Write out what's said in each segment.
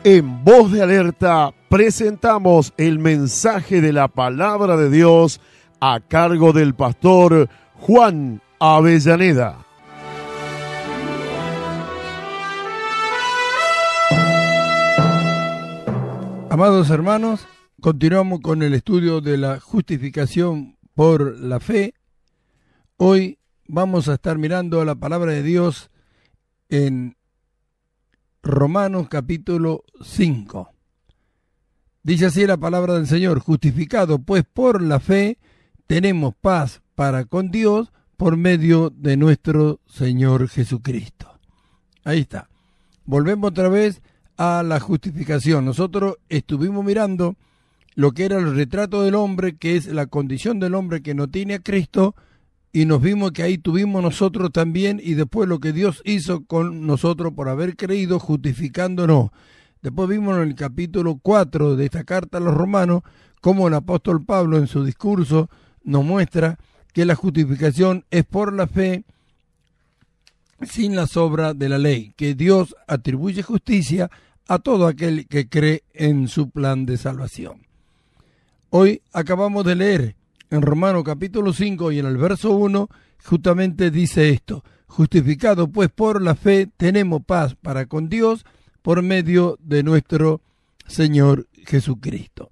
En Voz de Alerta presentamos el mensaje de la Palabra de Dios a cargo del pastor Juan Avellaneda. Amados hermanos, continuamos con el estudio de la justificación por la fe. Hoy vamos a estar mirando la Palabra de Dios en Romanos capítulo 5. Dice así la palabra del Señor: justificado pues por la fe, tenemos paz para con Dios por medio de nuestro Señor Jesucristo. Ahí está. Volvemos otra vez a la justificación. Nosotros estuvimos mirando lo que era el retrato del hombre, que es la condición del hombre que no tiene a Cristo, y nos vimos que ahí tuvimos nosotros también, y después lo que Dios hizo con nosotros por haber creído, justificándonos. Después vimos en el capítulo 4 de esta carta a los romanos, cómo el apóstol Pablo en su discurso nos muestra que la justificación es por la fe, sin las obras de la ley, que Dios atribuye justicia a todo aquel que cree en su plan de salvación. Hoy acabamos de leer en Romanos capítulo 5 y en el verso 1 justamente dice esto: justificado pues por la fe tenemos paz para con Dios por medio de nuestro Señor Jesucristo.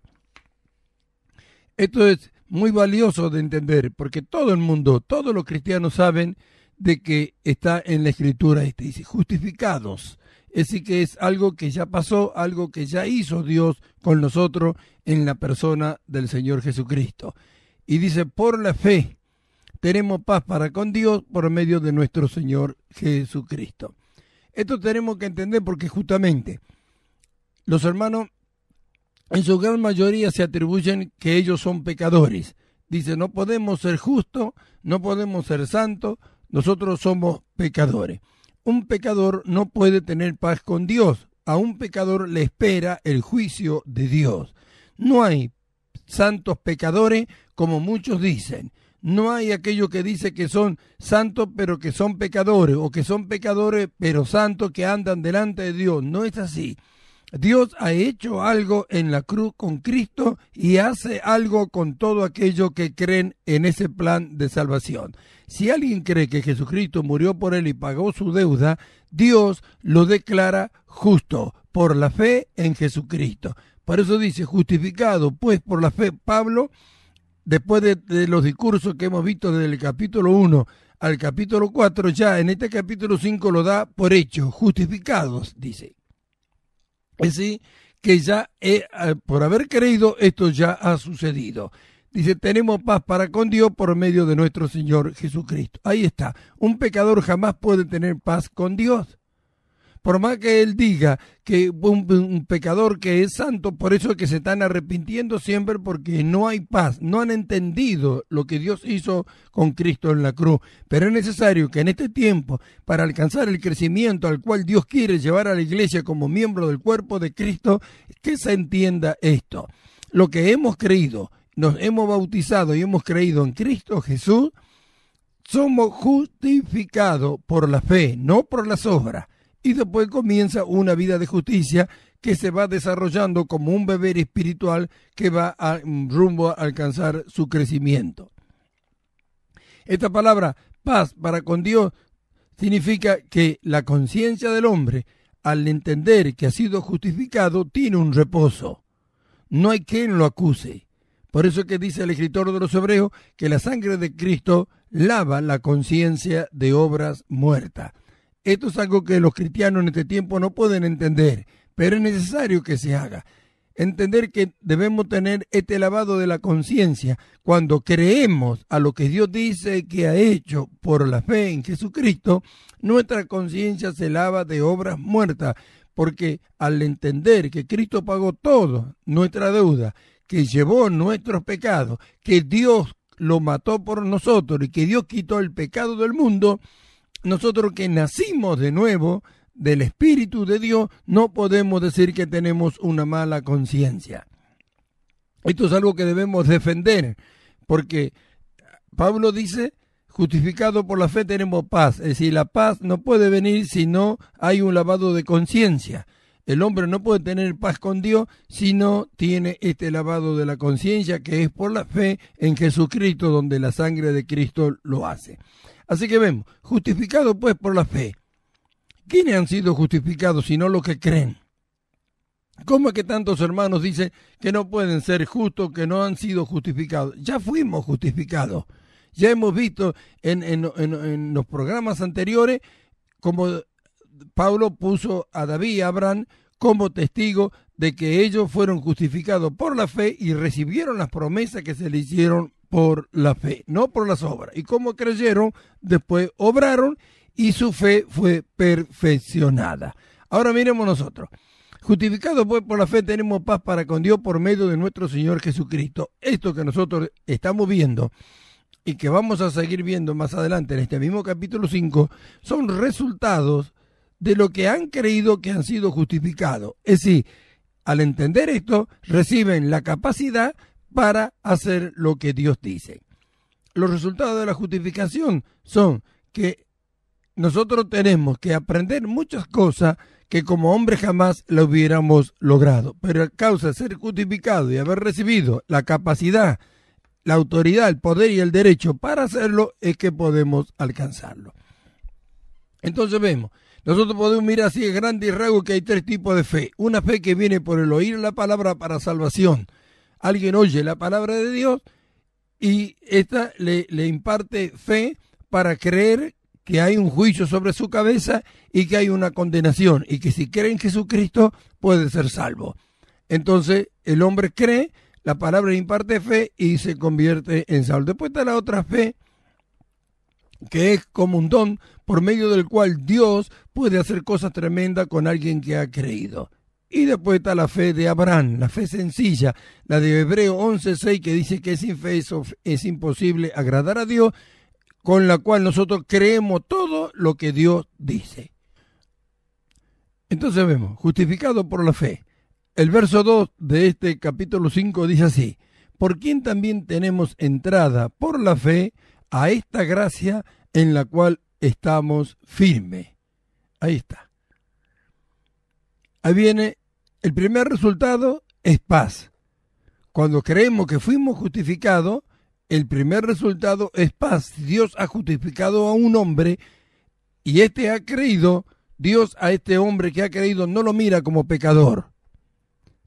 Esto es muy valioso de entender, porque todo el mundo, todos los cristianos saben de que está en la Escritura, dice justificados. Es decir, que es algo que ya pasó, algo que ya hizo Dios con nosotros en la persona del Señor Jesucristo. Y dice, por la fe tenemos paz para con Dios por medio de nuestro Señor Jesucristo. Esto tenemos que entender porque justamente los hermanos en su gran mayoría se atribuyen que ellos son pecadores. Dice, no podemos ser justos, no podemos ser santos, nosotros somos pecadores. Un pecador no puede tener paz con Dios. A un pecador le espera el juicio de Dios. No hay santos pecadores como muchos dicen. No hay aquellos que dicen que son santos pero que son pecadores, o que son pecadores pero santos que andan delante de Dios. No es así. Dios ha hecho algo en la cruz con Cristo y hace algo con todo aquello que creen en ese plan de salvación. Si alguien cree que Jesucristo murió por él y pagó su deuda, Dios lo declara justo por la fe en Jesucristo. Por eso dice, justificado pues por la fe. Pablo, después de los discursos que hemos visto desde el capítulo 1 al capítulo 4, ya en este capítulo 5 lo da por hecho, justificados, dice. Es decir, que ya por haber creído esto ya ha sucedido. Dice, tenemos paz para con Dios por medio de nuestro Señor Jesucristo. Ahí está. Un pecador jamás puede tener paz con Dios. Por más que él diga que un pecador que es santo, por eso es que se están arrepintiendo siempre, porque no hay paz, no han entendido lo que Dios hizo con Cristo en la cruz. Pero es necesario que en este tiempo, para alcanzar el crecimiento al cual Dios quiere llevar a la iglesia como miembro del cuerpo de Cristo, que se entienda esto. Lo que hemos creído, nos hemos bautizado y hemos creído en Cristo Jesús, somos justificados por la fe, no por las obras. Y después comienza una vida de justicia que se va desarrollando como un bebé espiritual que va rumbo a alcanzar su crecimiento. Esta palabra, paz para con Dios, significa que la conciencia del hombre, al entender que ha sido justificado, tiene un reposo. No hay quien lo acuse. Por eso es que dice el escritor de los Hebreos que la sangre de Cristo lava la conciencia de obras muertas. Esto es algo que los cristianos en este tiempo no pueden entender, pero es necesario que se haga. Entender que debemos tener este lavado de la conciencia cuando creemos a lo que Dios dice que ha hecho por la fe en Jesucristo. Nuestra conciencia se lava de obras muertas, porque al entender que Cristo pagó todo nuestra deuda, que llevó nuestros pecados, que Dios lo mató por nosotros y que Dios quitó el pecado del mundo, nosotros que nacimos de nuevo del Espíritu de Dios, no podemos decir que tenemos una mala conciencia. Esto es algo que debemos defender, porque Pablo dice, justificado por la fe tenemos paz. Es decir, la paz no puede venir si no hay un lavado de conciencia. El hombre no puede tener paz con Dios si no tiene este lavado de la conciencia, que es por la fe en Jesucristo, donde la sangre de Cristo lo hace. Así que vemos, justificado pues por la fe. ¿Quiénes han sido justificados sino los que creen? ¿Cómo es que tantos hermanos dicen que no pueden ser justos, que no han sido justificados? Ya fuimos justificados. Ya hemos visto en los programas anteriores como Pablo puso a David y a Abraham como testigo de que ellos fueron justificados por la fe y recibieron las promesas que se le hicieron por la fe, no por las obras. Y como creyeron, después obraron y su fe fue perfeccionada. Ahora miremos nosotros. Justificados pues por la fe tenemos paz para con Dios por medio de nuestro Señor Jesucristo. Esto que nosotros estamos viendo y que vamos a seguir viendo más adelante en este mismo capítulo 5 son resultados de lo que han creído que han sido justificados. Es decir, al entender esto, reciben la capacidad para hacer lo que Dios dice. Los resultados de la justificación son que nosotros tenemos que aprender muchas cosas que como hombres jamás lo hubiéramos logrado. Pero a causa de ser justificado y haber recibido la capacidad, la autoridad, el poder y el derecho para hacerlo, es que podemos alcanzarlo. Entonces vemos, nosotros podemos mirar así en grandes rasgos que hay tres tipos de fe. Una fe que viene por el oír la palabra para salvación. Alguien oye la palabra de Dios y esta le imparte fe para creer que hay un juicio sobre su cabeza y que hay una condenación y que si cree en Jesucristo puede ser salvo. Entonces el hombre cree, la palabra le imparte fe y se convierte en salvo. Después está la otra fe, que es como un don por medio del cual Dios puede hacer cosas tremendas con alguien que ha creído. Y después está la fe de Abraham, la fe sencilla, la de Hebreos 11:6, que dice que sin fe es imposible agradar a Dios, con la cual nosotros creemos todo lo que Dios dice. Entonces vemos, justificado por la fe. El verso 2 de este capítulo 5 dice así: por quien también tenemos entrada por la fe a esta gracia en la cual estamos firmes. Ahí está. Ahí viene, el primer resultado es paz. Cuando creemos que fuimos justificados, el primer resultado es paz. Dios ha justificado a un hombre y este ha creído. Dios a este hombre que ha creído no lo mira como pecador,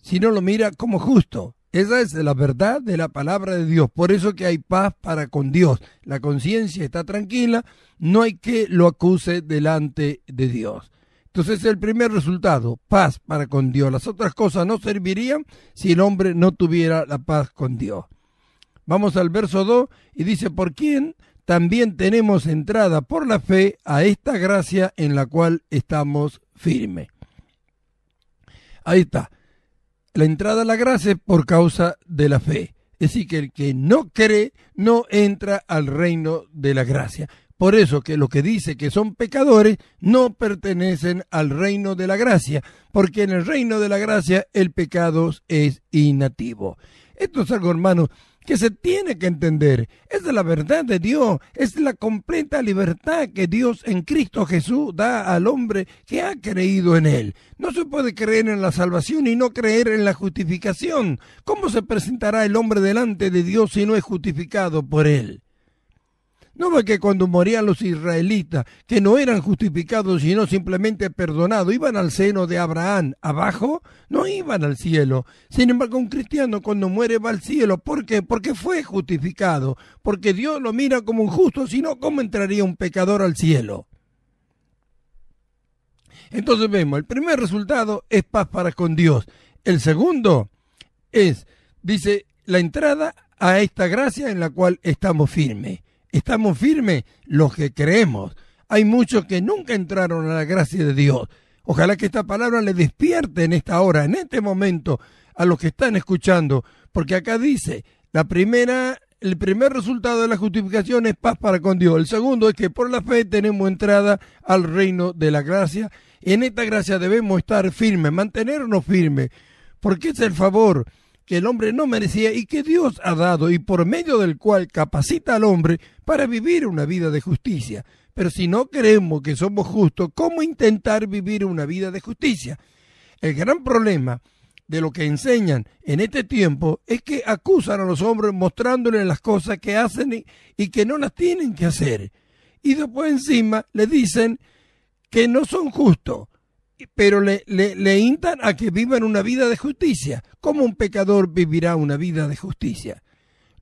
sino lo mira como justo. Esa es la verdad de la palabra de Dios. Por eso que hay paz para con Dios. La conciencia está tranquila, no hay que lo acuse delante de Dios. Entonces el primer resultado, paz para con Dios. Las otras cosas no servirían si el hombre no tuviera la paz con Dios. Vamos al verso 2 y dice: por quien también tenemos entrada por la fe a esta gracia en la cual estamos firmes. Ahí está. La entrada a la gracia es por causa de la fe. Es decir, que el que no cree no entra al reino de la gracia. Por eso que los que dice que son pecadores no pertenecen al reino de la gracia, porque en el reino de la gracia el pecado es inactivo. Esto es algo, hermano, que se tiene que entender. Es la verdad de Dios, es la completa libertad que Dios en Cristo Jesús da al hombre que ha creído en Él. No se puede creer en la salvación y no creer en la justificación. ¿Cómo se presentará el hombre delante de Dios si no es justificado por Él? ¿No ve que cuando morían los israelitas, que no eran justificados sino simplemente perdonados, iban al seno de Abraham abajo? No iban al cielo. Sin embargo, un cristiano cuando muere va al cielo. ¿Por qué? Porque fue justificado. Porque Dios lo mira como un justo, si no, ¿cómo entraría un pecador al cielo? Entonces vemos, el primer resultado es paz para con Dios. El segundo es, dice, la entrada a esta gracia en la cual estamos firmes. Estamos firmes los que creemos. Hay muchos que nunca entraron a la gracia de Dios. Ojalá que esta palabra le despierte en esta hora, en este momento, a los que están escuchando. Porque acá dice, el primer resultado de la justificación es paz para con Dios. El segundo es que por la fe tenemos entrada al reino de la gracia. En esta gracia debemos estar firmes, mantenernos firmes, porque es el favor que el hombre no merecía y que Dios ha dado y por medio del cual capacita al hombre para vivir una vida de justicia. Pero si no creemos que somos justos, ¿cómo intentar vivir una vida de justicia? El gran problema de lo que enseñan en este tiempo es que acusan a los hombres mostrándoles las cosas que hacen y que no las tienen que hacer. Y después encima le dicen que no son justos, pero le instan a que vivan una vida de justicia. ¿Cómo un pecador vivirá una vida de justicia?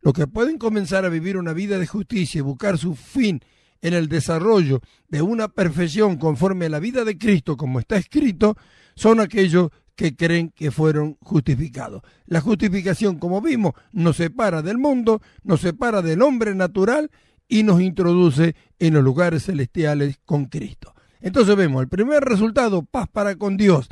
Los que pueden comenzar a vivir una vida de justicia y buscar su fin en el desarrollo de una perfección conforme a la vida de Cristo, como está escrito, son aquellos que creen que fueron justificados. La justificación, como vimos, nos separa del mundo, nos separa del hombre natural y nos introduce en los lugares celestiales con Cristo. Entonces vemos el primer resultado, paz para con Dios.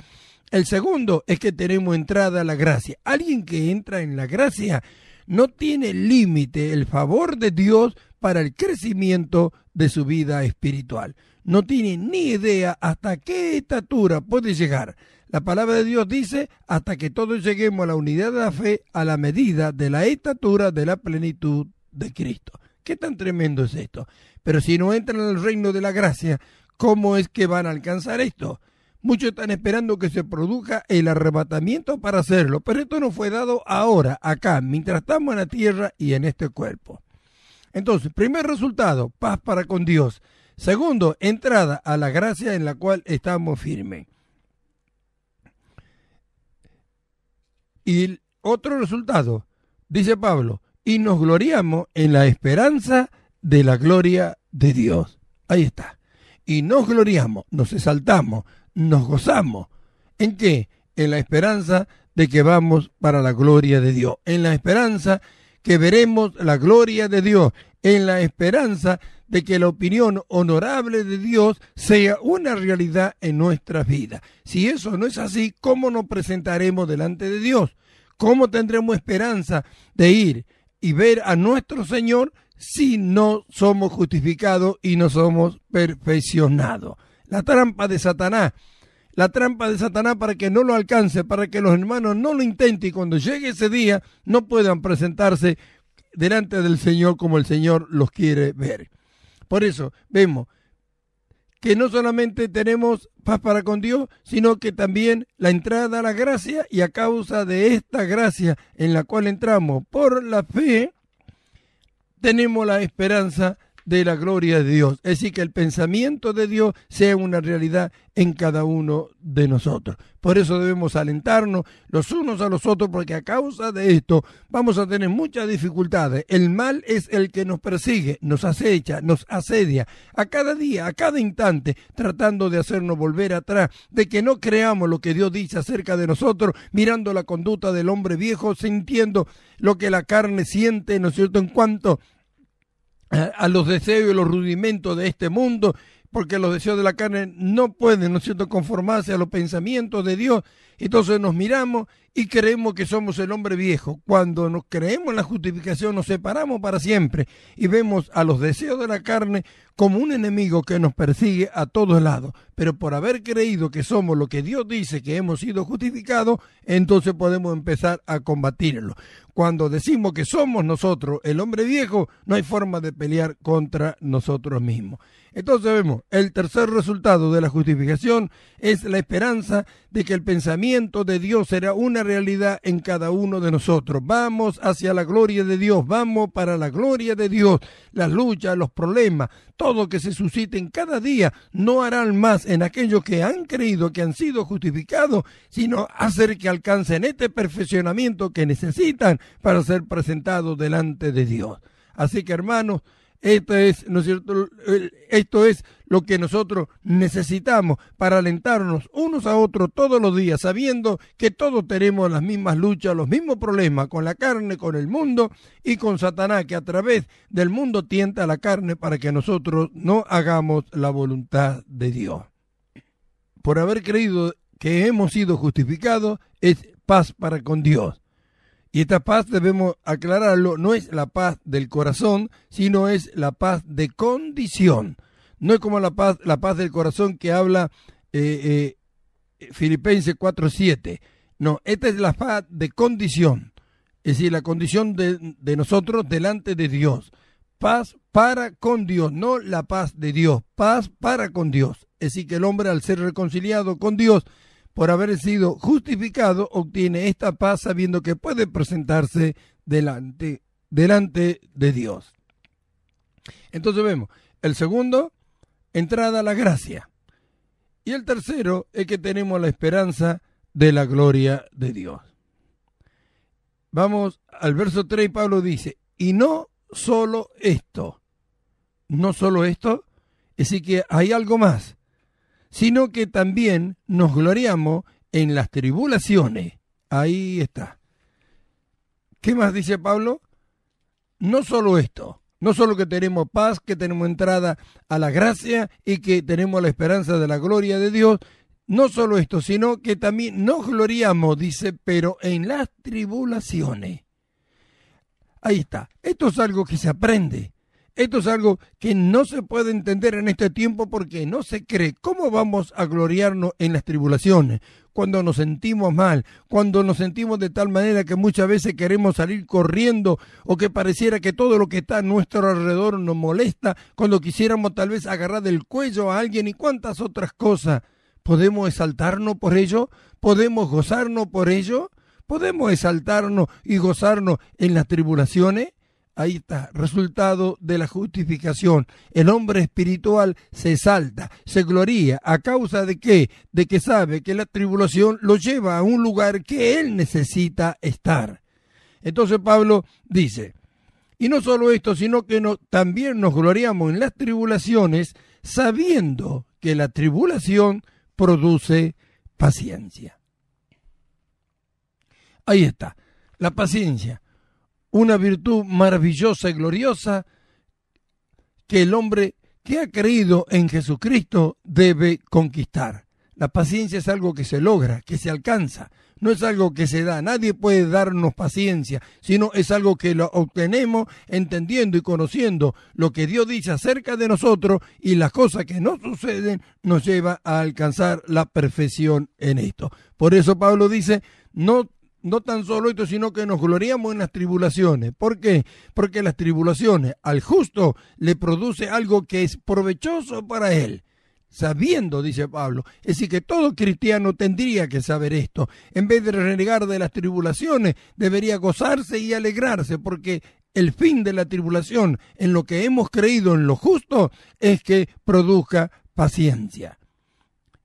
El segundo es que tenemos entrada a la gracia. Alguien que entra en la gracia no tiene límite el favor de Dios para el crecimiento de su vida espiritual. No tiene ni idea hasta qué estatura puede llegar. La palabra de Dios dice hasta que todos lleguemos a la unidad de la fe, a la medida de la estatura de la plenitud de Cristo. ¿Qué tan tremendo es esto? Pero si no entran en el reino de la gracia, ¿cómo es que van a alcanzar esto? Muchos están esperando que se produzca el arrebatamiento para hacerlo, pero esto no fue dado ahora, acá, mientras estamos en la tierra y en este cuerpo. Entonces, primer resultado, paz para con Dios. Segundo, entrada a la gracia en la cual estamos firmes. Y el otro resultado, dice Pablo, y nos gloriamos en la esperanza de la gloria de Dios. Ahí está. Y nos gloriamos, nos exaltamos, nos gozamos. ¿En qué? En la esperanza de que vamos para la gloria de Dios. En la esperanza que veremos la gloria de Dios. En la esperanza de que la opinión honorable de Dios sea una realidad en nuestras vidas. Si eso no es así, ¿cómo nos presentaremos delante de Dios? ¿Cómo tendremos esperanza de ir y ver a nuestro Señor si no somos justificados y no somos perfeccionados? La trampa de Satanás para que no lo alcance, para que los hermanos no lo intenten y cuando llegue ese día no puedan presentarse delante del Señor como el Señor los quiere ver. Por eso vemos que no solamente tenemos paz para con Dios, sino que también la entrada a la gracia, y a causa de esta gracia en la cual entramos por la fe, tenemos la esperanza de la gloria de Dios. Es decir, que el pensamiento de Dios sea una realidad en cada uno de nosotros. Por eso debemos alentarnos los unos a los otros, porque a causa de esto vamos a tener muchas dificultades. El mal es el que nos persigue, nos acecha, nos asedia a cada día, a cada instante, tratando de hacernos volver atrás, de que no creamos lo que Dios dice acerca de nosotros, mirando la conducta del hombre viejo, sintiendo lo que la carne siente, ¿no es cierto?, en cuanto a los deseos y los rudimentos de este mundo, porque los deseos de la carne no pueden, ¿no es cierto?, conformarse a los pensamientos de Dios. Entonces nos miramos y creemos que somos el hombre viejo. Cuando nos creemos en la justificación, nos separamos para siempre y vemos a los deseos de la carne como un enemigo que nos persigue a todos lados. Pero por haber creído que somos lo que Dios dice que hemos sido justificados, entonces podemos empezar a combatirlo. Cuando decimos que somos nosotros el hombre viejo, no hay forma de pelear contra nosotros mismos. Entonces vemos, el tercer resultado de la justificación es la esperanza de que el pensamiento de Dios será una realidad en cada uno de nosotros. Vamos hacia la gloria de Dios, vamos para la gloria de Dios. Las luchas, los problemas, todo que se susciten cada día no harán más en aquellos que han creído que han sido justificados, sino hacer que alcancen este perfeccionamiento que necesitan para ser presentados delante de Dios. Así que, hermanos, esto es, ¿no es cierto?, esto es lo que nosotros necesitamos para alentarnos unos a otros todos los días, sabiendo que todos tenemos las mismas luchas, los mismos problemas con la carne, con el mundo y con Satanás, que a través del mundo tienta a la carne para que nosotros no hagamos la voluntad de Dios. Por haber creído que hemos sido justificados, es paz para con Dios. Y esta paz, debemos aclararlo, no es la paz del corazón, sino es la paz de condición. No es como la paz del corazón que habla Filipenses 4:7. No, esta es la paz de condición. Es decir, la condición de nosotros delante de Dios. Paz para con Dios, no la paz de Dios, paz para con Dios. Es decir, que el hombre, al ser reconciliado con Dios, por haber sido justificado, obtiene esta paz sabiendo que puede presentarse delante de Dios. Entonces vemos, el segundo, entrada a la gracia. Y el tercero es que tenemos la esperanza de la gloria de Dios. Vamos al verso 3, Pablo dice, y no solo esto, es decir que hay algo más, sino que también nos gloriamos en las tribulaciones. Ahí está. ¿Qué más dice Pablo? No solo esto, no solo que tenemos paz, que tenemos entrada a la gracia y que tenemos la esperanza de la gloria de Dios, no solo esto, sino que también nos gloriamos, dice, pero en las tribulaciones. Ahí está. Esto es algo que se aprende. Esto es algo que no se puede entender en este tiempo porque no se cree. ¿Cómo vamos a gloriarnos en las tribulaciones? Cuando nos sentimos mal, cuando nos sentimos de tal manera que muchas veces queremos salir corriendo o que pareciera que todo lo que está a nuestro alrededor nos molesta, cuando quisiéramos tal vez agarrar del cuello a alguien y cuántas otras cosas. ¿Podemos exaltarnos por ello? ¿Podemos gozarnos por ello? ¿Podemos exaltarnos y gozarnos en las tribulaciones? Ahí está, resultado de la justificación. El hombre espiritual se exalta, se gloría. ¿A causa de qué? De que sabe que la tribulación lo lleva a un lugar que él necesita estar. Entonces Pablo dice, y no solo esto, sino que también nos gloriamos en las tribulaciones, sabiendo que la tribulación produce paciencia. Ahí está, la paciencia. Una virtud maravillosa y gloriosa que el hombre que ha creído en Jesucristo debe conquistar. La paciencia es algo que se logra, que se alcanza, no es algo que se da. Nadie puede darnos paciencia, sino es algo que lo obtenemos entendiendo y conociendo lo que Dios dice acerca de nosotros y las cosas que nos suceden nos lleva a alcanzar la perfección en esto. Por eso Pablo dice, no tan solo esto, sino que nos gloriamos en las tribulaciones. ¿Por qué? Porque las tribulaciones al justo le produce algo que es provechoso para él. Sabiendo, dice Pablo, es decir, que todo cristiano tendría que saber esto. En vez de renegar de las tribulaciones, debería gozarse y alegrarse, porque el fin de la tribulación, en lo que hemos creído en lo justo, es que produzca paciencia.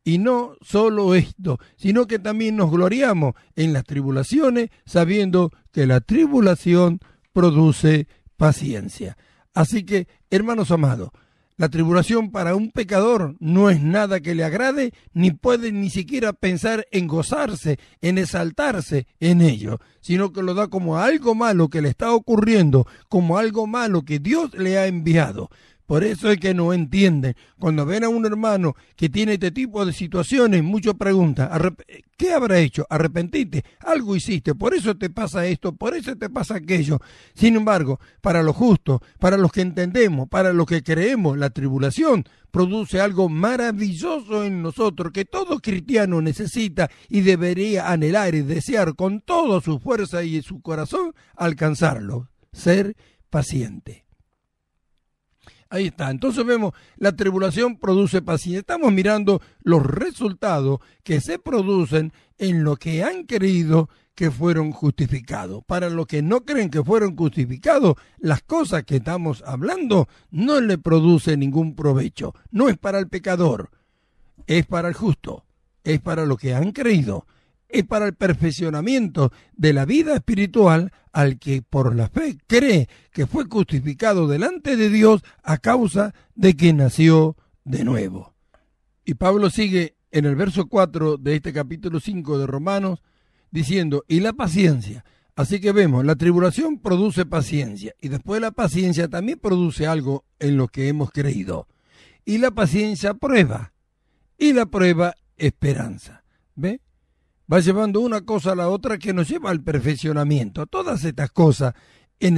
Y no solo esto, sino que también nos gloriamos en las tribulaciones, sabiendo que la tribulación produce paciencia. Así que, hermanos amados, la tribulación para un pecador no es nada que le agrade, ni puede ni siquiera pensar en gozarse, en exaltarse en ello, sino que lo da como algo malo que le está ocurriendo, como algo malo que Dios le ha enviado. Por eso es que no entienden. Cuando ven a un hermano que tiene este tipo de situaciones, muchos preguntan, ¿qué habrá hecho? ¿Arrepentiste? Algo hiciste, por eso te pasa esto, por eso te pasa aquello. Sin embargo, para los justos, para los que entendemos, para los que creemos, la tribulación produce algo maravilloso en nosotros que todo cristiano necesita y debería anhelar y desear con toda su fuerza y su corazón alcanzarlo. Ser paciente. Ahí está. Entonces vemos, la tribulación produce paciencia. Estamos mirando los resultados que se producen en lo que han creído que fueron justificados. Para los que no creen que fueron justificados, las cosas que estamos hablando no le producen ningún provecho. No es para el pecador, es para el justo, es para los que han creído. Es para el perfeccionamiento de la vida espiritual al que por la fe cree que fue justificado delante de Dios a causa de que nació de nuevo. Y Pablo sigue en el verso 4 de este capítulo 5 de Romanos diciendo, y la paciencia. Así que vemos, la tribulación produce paciencia y después la paciencia también produce algo en lo que hemos creído. Y la paciencia prueba y la prueba esperanza. ¿Ve? Va llevando una cosa a la otra que nos lleva al perfeccionamiento. Todas estas cosas en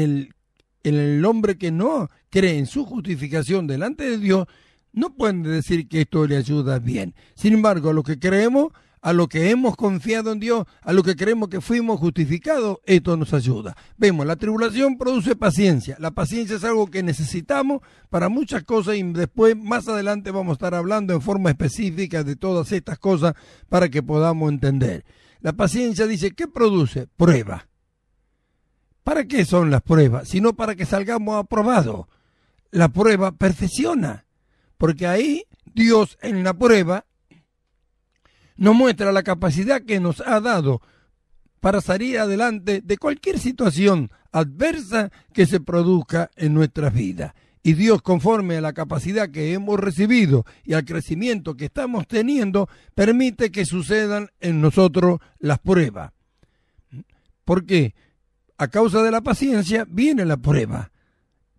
el hombre que no cree en su justificación delante de Dios, no pueden decir que esto le ayuda bien. Sin embargo, a los que creemos, a lo que hemos confiado en Dios, a lo que creemos que fuimos justificados, esto nos ayuda. Vemos, la tribulación produce paciencia. La paciencia es algo que necesitamos para muchas cosas y después, más adelante, vamos a estar hablando en forma específica de todas estas cosas para que podamos entender. La paciencia dice, ¿qué produce? Prueba. ¿Para qué son las pruebas? Sino para que salgamos aprobados. La prueba perfecciona, porque ahí Dios en la prueba nos muestra la capacidad que nos ha dado para salir adelante de cualquier situación adversa que se produzca en nuestras vidas. Y Dios, conforme a la capacidad que hemos recibido y al crecimiento que estamos teniendo, permite que sucedan en nosotros las pruebas. ¿Por qué? A causa de la paciencia viene la prueba.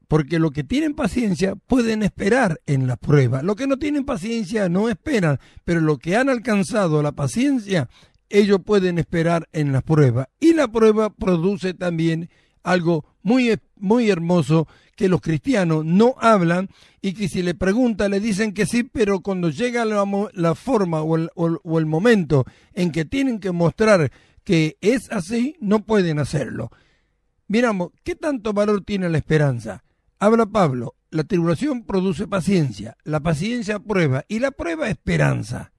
Porque los que tienen paciencia pueden esperar en la prueba. Los que no tienen paciencia no esperan, pero los que han alcanzado la paciencia, ellos pueden esperar en la prueba. Y la prueba produce también algo muy, muy hermoso que los cristianos no hablan y que si le preguntan le dicen que sí, pero cuando llega la forma o el momento en que tienen que mostrar que es así, no pueden hacerlo. Miramos, ¿qué tanto valor tiene la esperanza? Habla Pablo, la tribulación produce paciencia, la paciencia prueba y la prueba esperanza.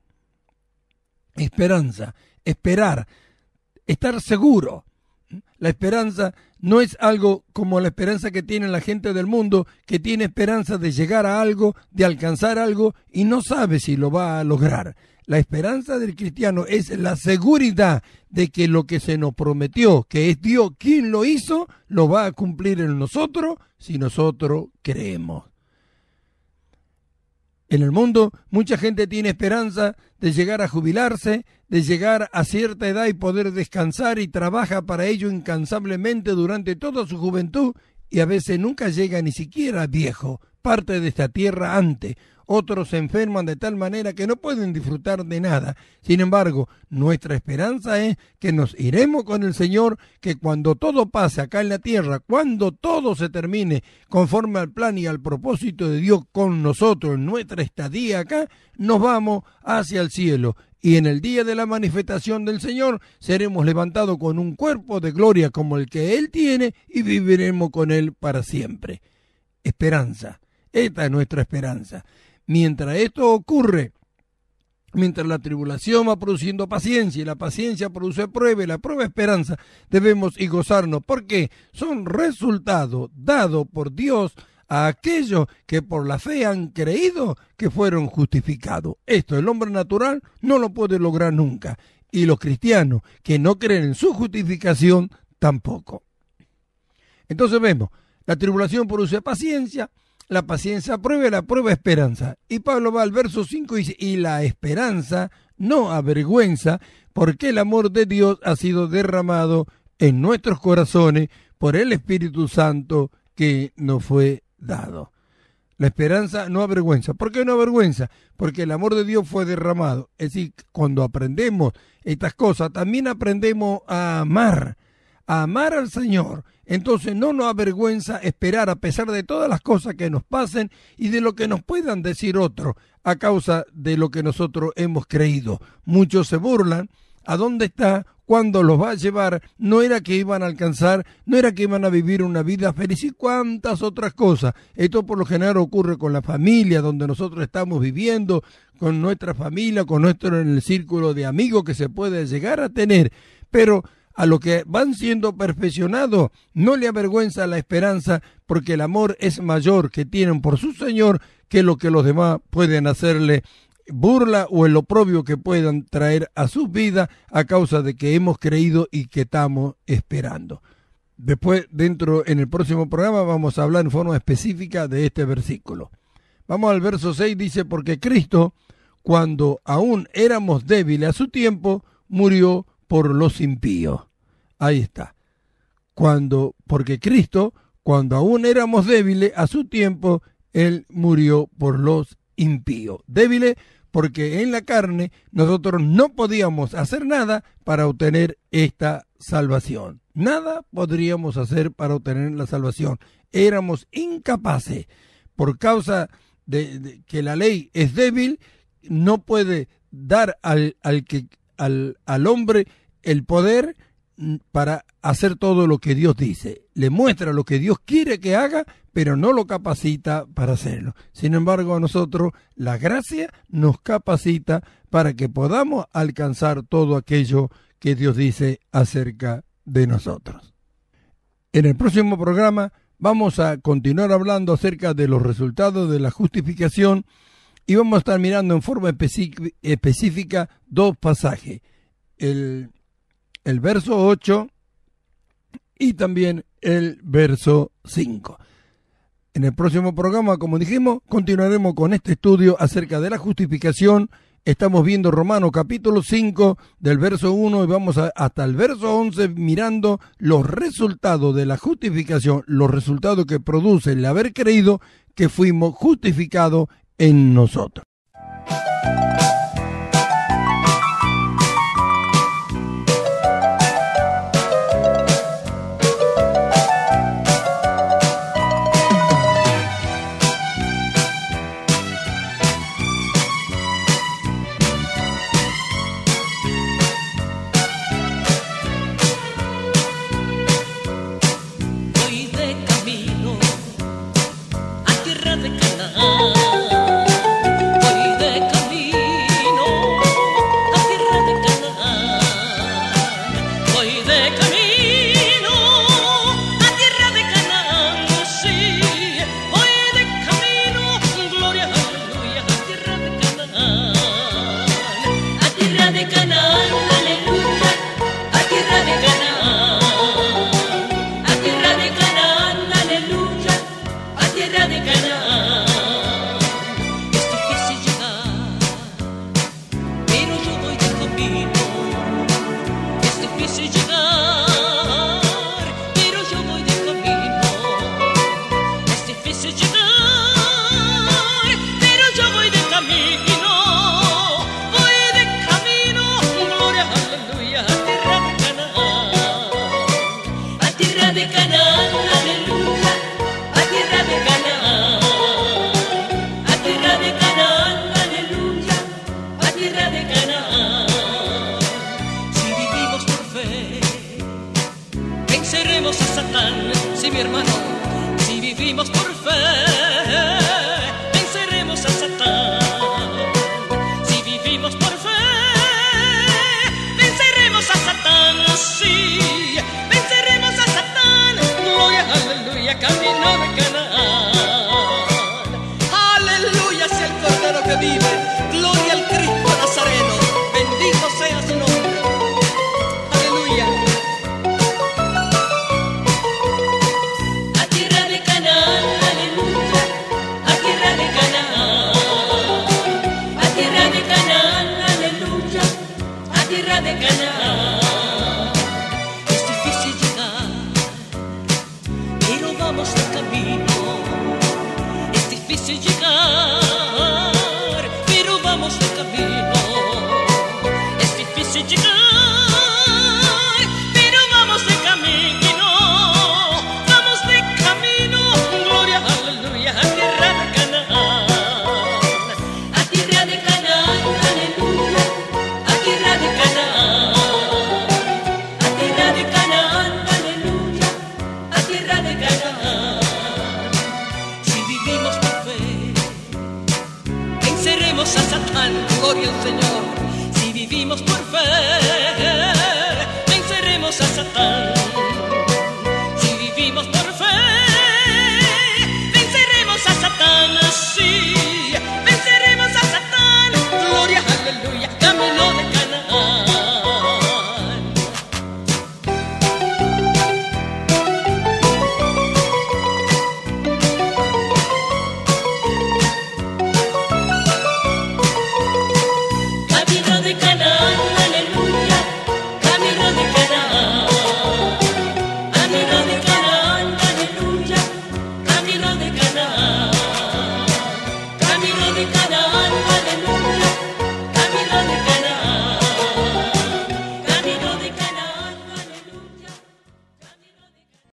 Esperanza, esperar, estar seguro. La esperanza no es algo como la esperanza que tiene la gente del mundo, que tiene esperanza de llegar a algo, de alcanzar algo y no sabe si lo va a lograr. La esperanza del cristiano es la seguridad de que lo que se nos prometió, que es Dios quien lo hizo, lo va a cumplir en nosotros si nosotros creemos. En el mundo mucha gente tiene esperanza de llegar a jubilarse, de llegar a cierta edad y poder descansar y trabaja para ello incansablemente durante toda su juventud y a veces nunca llega ni siquiera viejo, parte de esta tierra antes. Otros se enferman de tal manera que no pueden disfrutar de nada. Sin embargo, nuestra esperanza es que nos iremos con el Señor, que cuando todo pase acá en la tierra, cuando todo se termine conforme al plan y al propósito de Dios con nosotros en nuestra estadía acá, nos vamos hacia el cielo. Y en el día de la manifestación del Señor seremos levantados con un cuerpo de gloria como el que Él tiene y viviremos con Él para siempre. Esperanza. Esta es nuestra esperanza. Mientras esto ocurre, mientras la tribulación va produciendo paciencia y la paciencia produce prueba y la prueba esperanza, debemos y gozarnos porque son resultados dados por Dios a aquellos que por la fe han creído que fueron justificados. Esto el hombre natural no lo puede lograr nunca y los cristianos que no creen en su justificación tampoco. Entonces vemos, la tribulación produce paciencia, la paciencia prueba y la prueba esperanza. Y Pablo va al verso 5 y dice, y la esperanza no avergüenza, porque el amor de Dios ha sido derramado en nuestros corazones por el Espíritu Santo que nos fue dado. La esperanza no avergüenza. ¿Por qué no avergüenza? Porque el amor de Dios fue derramado. Es decir, cuando aprendemos estas cosas, también aprendemos a amar al Señor. Entonces no nos avergüenza esperar a pesar de todas las cosas que nos pasen y de lo que nos puedan decir otros a causa de lo que nosotros hemos creído. Muchos se burlan. ¿A dónde está? ¿Cuándo los va a llevar? No era que iban a alcanzar, no era que iban a vivir una vida feliz y cuántas otras cosas. Esto por lo general ocurre con la familia donde nosotros estamos viviendo, con nuestra familia, con nuestro en el círculo de amigos que se puede llegar a tener. Pero a los que van siendo perfeccionados no le avergüenza la esperanza porque el amor es mayor que tienen por su Señor que lo que los demás pueden hacerle burla o el oprobio que puedan traer a sus vidas a causa de que hemos creído y que estamos esperando. Después, en el próximo programa vamos a hablar en forma específica de este versículo. Vamos al verso 6, dice, porque Cristo, cuando aún éramos débiles a su tiempo, murió por los impíos. Ahí está. Porque Cristo, cuando aún éramos débiles a su tiempo, Él murió por los impíos. Débiles porque en la carne nosotros no podíamos hacer nada para obtener esta salvación. Nada podríamos hacer para obtener la salvación. Éramos incapaces. Por causa de que la ley es débil, no puede dar al al hombre el poder para hacer todo lo que Dios dice. Le muestra lo que Dios quiere que haga, pero no lo capacita para hacerlo. Sin embargo, a nosotros la gracia nos capacita para que podamos alcanzar todo aquello que Dios dice acerca de nosotros. En el próximo programa vamos a continuar hablando acerca de los resultados de la justificación y vamos a estar mirando en forma específica dos pasajes. El verso 8 y también el verso 5. En el próximo programa, como dijimos, continuaremos con este estudio acerca de la justificación. Estamos viendo Romanos capítulo 5 del verso 1 y vamos hasta el verso 11 mirando los resultados de la justificación, los resultados que produce el haber creído que fuimos justificados en nosotros. Gloria al Señor, si vivimos por fe, venceremos a Satán.